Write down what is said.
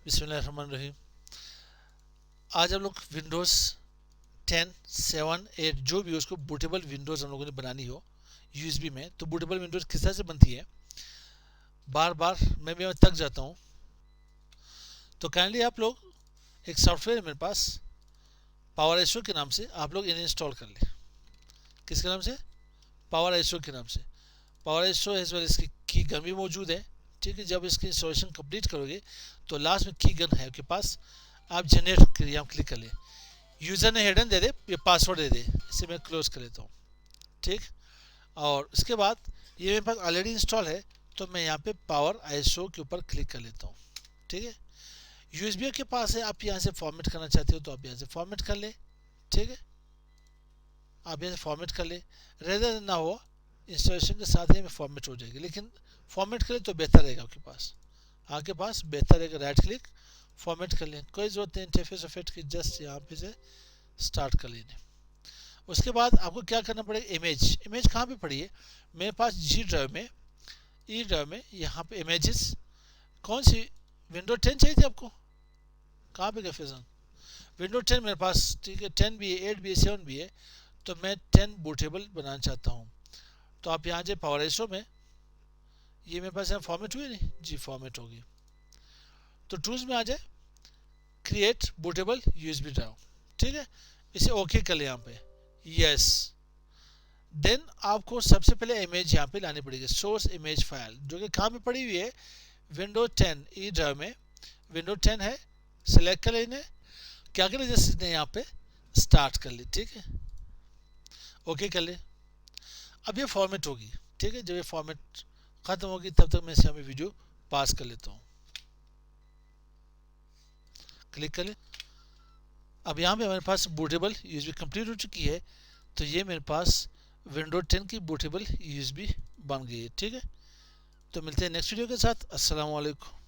बिस्मिल्लाहिर्रहमानिर्रहीम। आज हम लोग विंडोज़ 10, 7, 8 जो भी हो उसको बूटेबल विंडोज़ हम लोगों ने बनानी हो यूएसबी में, तो बूटेबल विंडोज़ किस तरह से बनती है बार बार मैं भी थक जाता हूँ। तो काइंडली आप लोग एक सॉफ्टवेयर है मेरे पास पावर आईएसओ के नाम से, आप लोग इन्हें इंस्टॉल कर लें। किसके नाम से? पावर आईएसओ के नाम से। पावर आईएसओ एज वेल इसकी की गन भी मौजूद है। ठीक है, जब इसकी इंस्टॉलेशन कंप्लीट करोगे तो लास्ट में की गन है आपके पास, आप जनरेट करिए, आप क्लिक कर ले। यूज़र ने हिडन दे दे, ये पासवर्ड दे दे, इसे मैं क्लोज कर लेता हूँ। ठीक, और इसके बाद ये मेरे पास ऑलरेडी इंस्टॉल है, तो मैं यहाँ पे पावर आईएसओ के ऊपर क्लिक कर लेता हूँ। ठीक है, यूएसबी के पास है, आप यहाँ से फॉर्मेट करना चाहते हो तो आप यहाँ से फॉर्मेट कर ले। ठीक है, आप यहाँ से फॉर्मेट कर ले, रेदर ना हो इंस्टॉलेशन के साथ ही में फॉर्मेट हो जाएगी, लेकिन फॉर्मेट करें तो बेहतर रहेगा। आपके पास बेहतर रहेगा। राइट क्लिक फॉर्मेट कर लें, कोई ज़रूरत नहीं इंटरफेस ऑफेट की, जस्ट यहाँ पे से स्टार्ट कर लेने। उसके बाद आपको क्या करना पड़ेगा, इमेज। इमेज कहाँ पे पड़ी है? मेरे पास जी ड्राइव में, ई ड्राइव में, यहाँ पे इमेजेस। कौन सी? विंडो 10 चाहिए थी आपको? कहाँ पे गए फैजान? विंडो 10 मेरे पास, ठीक है, 10 भी है, 8 भी है, 7 भी है, तो मैं 10 बूटेबल बनाना चाहता हूँ। तो आप यहाँ जाए पावर आईएसओ में, ये मेरे पास यहाँ फॉर्मेट हुई नहीं जी, फॉर्मेट होगी तो टूल्स में आ जाए, क्रिएट बूटेबल यूएसबी ड्राइव। ठीक है, इसे ओके कर ले यहाँ पे, यस। देन आपको सबसे पहले इमेज यहाँ पे लानी पड़ेगी, सोर्स इमेज फाइल, जो कि कहाँ पे पड़ी हुई है? विंडो 10 ई ड्राइव में विंडो 10 है। सेलेक्ट कर लेने, क्या करें, जैसे यहाँ पे स्टार्ट कर ले। ठीक है, ओके कर ले। अब ये फॉर्मेट होगी। ठीक है, जब ये फॉर्मेट खत्म होगी तब तक मैं इसे हमें वीडियो पास कर लेता हूँ। क्लिक कर ले। अब यहाँ पे हमारे पास बूटेबल यूएसबी कंप्लीट हो चुकी है, तो ये मेरे पास विंडो 10 की बूटेबल यूएसबी बन गई है। ठीक है, तो मिलते हैं नेक्स्ट वीडियो के साथ। अस्सलाम वालेकुम।